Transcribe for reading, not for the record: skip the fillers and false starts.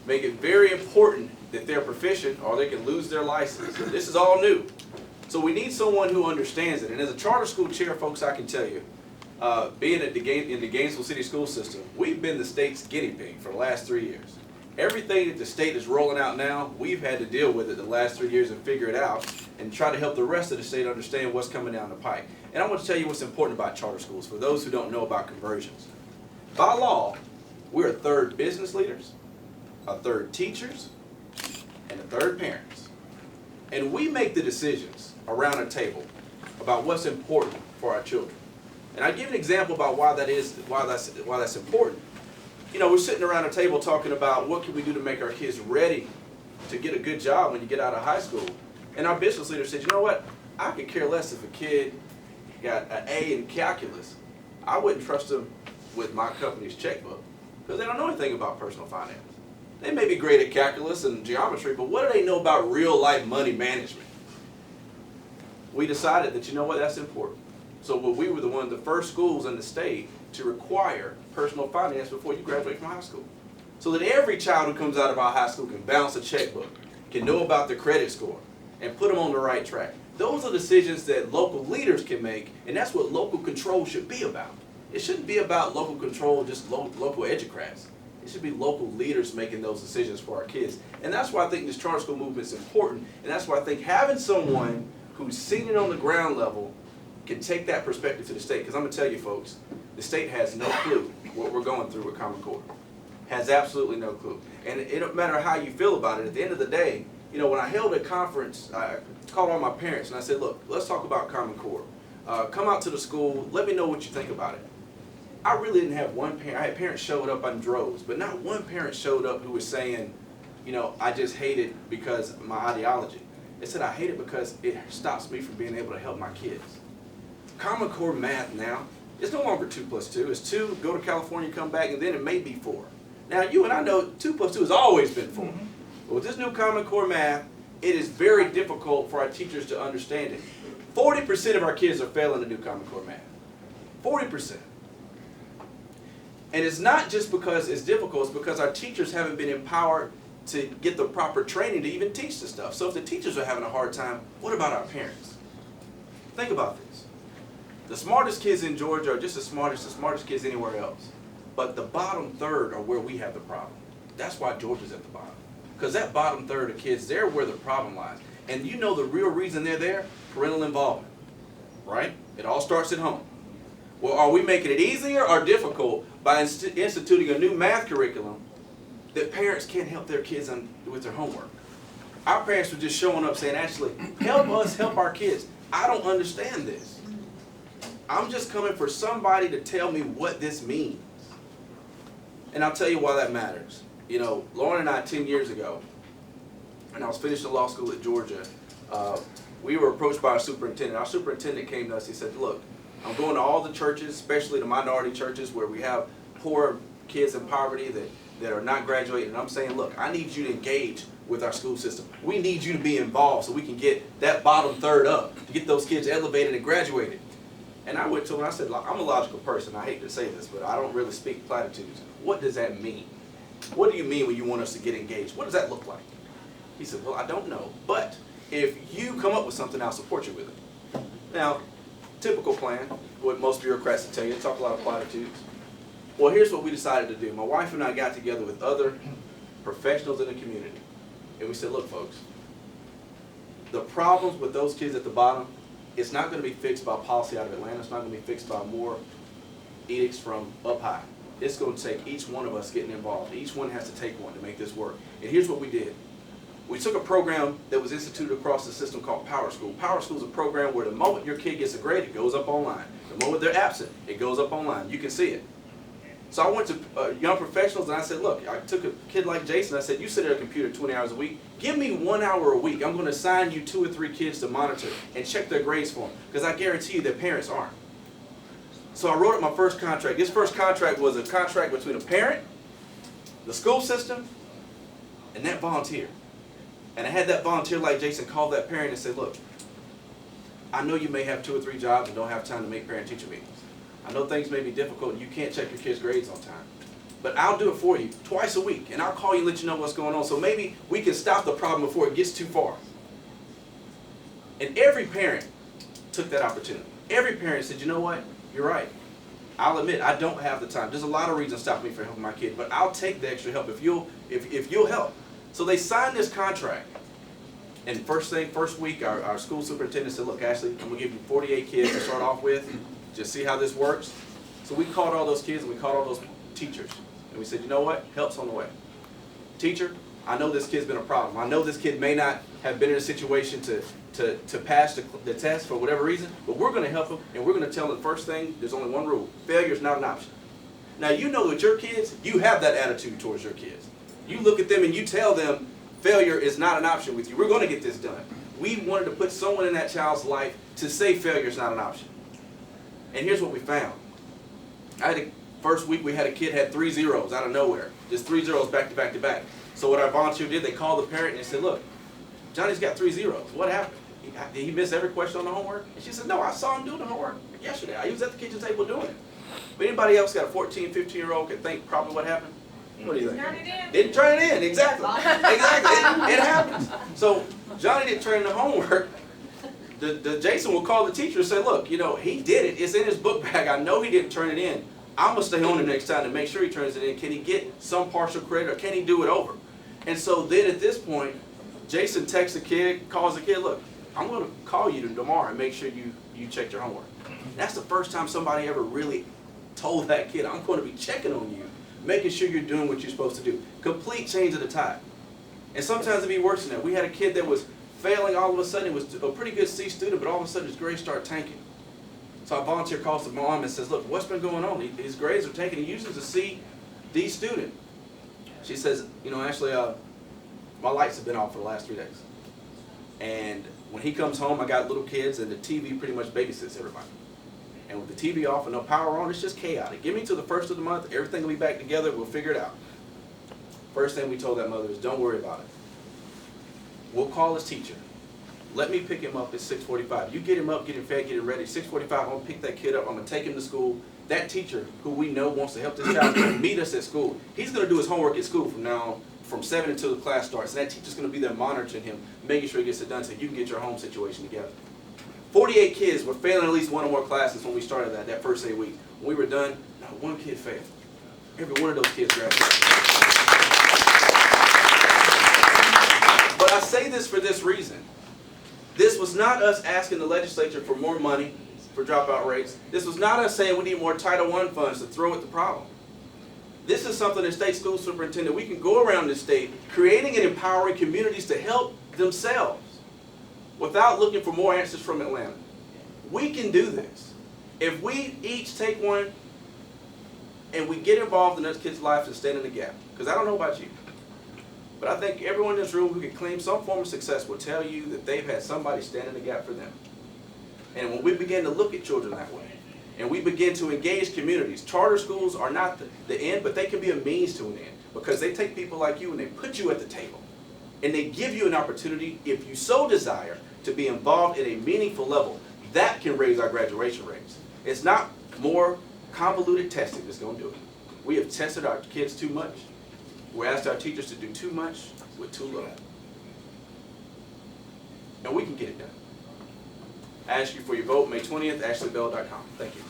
make it very important that they're proficient or they can lose their license. So this is all new. So we need someone who understands it. And as a charter school chair, folks, I can tell you, being in the Gainesville City School System, we've been the state's guinea pig for the last 3 years. Everything that the state is rolling out now, we've had to deal with it the last 3 years and figure it out and try to help the rest of the state understand what's coming down the pike. And I want to tell you what's important about charter schools for those who don't know about conversions. By law, we're a third business leaders, a third teachers, and a third parents. And we make the decisions around a table about what's important for our children. And I give an example about why that's important. You know, we're sitting around a table talking about what can we do to make our kids ready to get a good job when you get out of high school. And our business leader said, you know what, I could care less if a kid got an A in calculus. I wouldn't trust them with my company's checkbook because they don't know anything about personal finance. They may be great at calculus and geometry, but what do they know about real life money management? We decided that, you know what, that's important. So we were one of the first schools in the state to require personal finance before you graduate from high school. So that every child who comes out of our high school can balance a checkbook, can know about their credit score, and put them on the right track. Those are decisions that local leaders can make, and that's what local control should be about. It shouldn't be about local control, just local educrats. It should be local leaders making those decisions for our kids. And that's why I think this charter school movement is important, and that's why I think having someone who's seen it on the ground level can take that perspective to the state. Because I'm going to tell you folks, the state has no clue what we're going through with Common Core. Has absolutely no clue. And it don't matter how you feel about it, at the end of the day, you know, when I held a conference, I called all my parents and I said, look, let's talk about Common Core. Come out to the school, let me know what you think about it. I really didn't have one parent. I had parents showed up on droves, but not one parent showed up who was saying, you know, I just hate it because of my ideology. They said, I hate it because it stops me from being able to help my kids. Common Core math now, it's no longer 2 plus 2. It's 2, go to California, come back, and then it may be 4. Now, you and I know 2 plus 2 has always been 4. But with this new Common Core math, it is very difficult for our teachers to understand it. 40% of our kids are failing the new Common Core math. 40%. And it's not just because it's difficult, it's because our teachers haven't been empowered to get the proper training to even teach the stuff. So if the teachers are having a hard time, what about our parents? Think about this. The smartest kids in Georgia are just as smart as the smartest kids anywhere else. But the bottom third are where we have the problem. That's why Georgia's at the bottom. Because that bottom third of kids, they're where the problem lies. And you know the real reason they're there? Parental involvement. Right? It all starts at home. Well, are we making it easier or difficult by instituting a new math curriculum that parents can't help their kids with their homework? Our parents were just showing up saying, Ashley, help us help our kids. I don't understand this. I'm just coming for somebody to tell me what this means. And I'll tell you why that matters. You know, Lauren and I, 10 years ago, when I was finishing law school at Georgia, we were approached by our superintendent. Our superintendent came to us, he said, look, I'm going to all the churches, especially the minority churches where we have poor kids in poverty that are not graduating. And I'm saying, look, I need you to engage with our school system. We need you to be involved so we can get that bottom third up, to get those kids elevated and graduated. And I went to him and I said, I'm a logical person. I hate to say this, but I don't really speak platitudes. What does that mean? What do you mean when you want us to get engaged? What does that look like? He said, well, I don't know. But if you come up with something, I'll support you with it. Now, typical plan, what most bureaucrats will tell you, talk a lot of platitudes. Well, here's what we decided to do. My wife and I got together with other professionals in the community. And we said, look, folks, the problems with those kids at the bottom, it's not going to be fixed by policy out of Atlanta. It's not going to be fixed by more edicts from up high. It's going to take each one of us getting involved. Each one has to take one to make this work. And here's what we did. We took a program that was instituted across the system called Power School. Power School is a program where the moment your kid gets a grade, it goes up online. The moment they're absent, it goes up online. You can see it. So I went to young professionals and I said, look, I took a kid like Jason. I said, you sit at a computer 20 hours a week. Give me 1 hour a week. I'm going to assign you 2 or 3 kids to monitor and check their grades for them. Because I guarantee you their parents aren't. So I wrote up my first contract. This first contract was a contract between a parent, the school system, and that volunteer. And I had that volunteer like Jason call that parent and say, look, I know you may have 2 or 3 jobs and don't have time to make parent-teacher meetings. I know things may be difficult and you can't check your kids' grades on time. But I'll do it for you twice a week, and I'll call you and let you know what's going on. So maybe we can stop the problem before it gets too far. And every parent took that opportunity. Every parent said, you know what, you're right. I'll admit, I don't have the time. There's a lot of reasons stopping me from helping my kid, but I'll take the extra help if you'll help. So they signed this contract. And first week, our school superintendent said, look, Ashley, I'm going to give you 48 kids to start off with. Just see how this works. So we called all those kids and we called all those teachers. And we said, you know what? Help's on the way. Teacher, I know this kid's been a problem. I know this kid may not have been in a situation to pass the test for whatever reason, but we're going to help him, and we're going to tell him the first thing, there's only one rule. Failure is not an option. Now, you know with your kids, you have that attitude towards your kids. You look at them and you tell them, failure is not an option with you. We're going to get this done. We wanted to put someone in that child's life to say failure is not an option. And here's what we found. First week we had a kid had 3 zeros out of nowhere. Just 3 zeros back to back to back. So what our volunteer did, they called the parent and they said, look, Johnny's got 3 zeros. What happened? Did he miss every question on the homework? And she said, no, I saw him doing the homework yesterday. He was at the kitchen table doing it. But anybody else got a 14, 15-year-old can think probably what happened? What do you think? Didn't turn it in. Exactly. Exactly. It happens. So Johnny didn't turn in the homework. The Jason will call the teacher and say, look, you know, he did it. It's in his book bag. I know he didn't turn it in. I'm going to stay on him next time to make sure he turns it in. Can he get some partial credit or can he do it over? And so then at this point, Jason texts the kid, calls the kid, look, I'm going to call you tomorrow and make sure you checked your homework. That's the first time somebody ever really told that kid, I'm going to be checking on you, making sure you're doing what you're supposed to do. Complete change of the tide. And sometimes it'd be worse than that. We had a kid that was failing all of a sudden. He was a pretty good C student, but all of a sudden his grades start tanking. So our volunteer calls the mom and says, look, what's been going on? His grades are tanking. He usually is a C, D student. She says, you know, Ashley, my lights have been off for the last 3 days. And when he comes home, I got little kids, and the TV pretty much babysits everybody. And with the TV off and no power on, it's just chaotic. Give me till the first of the month. Everything will be back together. We'll figure it out. First thing we told that mother is, don't worry about it. We'll call his teacher. Let me pick him up at 6:45. You get him up, get him fed, get him ready. 6:45, I'm going to pick that kid up. I'm going to take him to school. That teacher, who we know wants to help this child, is going to meet us at school. He's going to do his homework at school from now on, from 7 until the class starts. And that teacher's going to be there monitoring him, making sure he gets it done so you can get your home situation together. 48 kids were failing at least one or more classes when we started that first 8 weeks. When we were done, not one kid failed. Every one of those kids graduated. But I say this for this reason. This was not us asking the legislature for more money for dropout rates. This was not us saying we need more Title I funds to throw at the problem. This is something as state school superintendent, we can go around the state creating and empowering communities to help themselves without looking for more answers from Atlanta. We can do this. If we each take one and we get involved in those kids' lives and stand in the gap. Because I don't know about you, but I think everyone in this room who can claim some form of success will tell you that they've had somebody stand in the gap for them. And when we begin to look at children that way, and we begin to engage communities, charter schools are not the end, but they can be a means to an end. Because they take people like you and they put you at the table. And they give you an opportunity, if you so desire, to be involved at a meaningful level. That can raise our graduation rates. It's not more convoluted testing that's going to do it. We have tested our kids too much. We asked our teachers to do too much with too little. And we can get it done. I ask you for your vote May 20th, ashleybell.com. Thank you.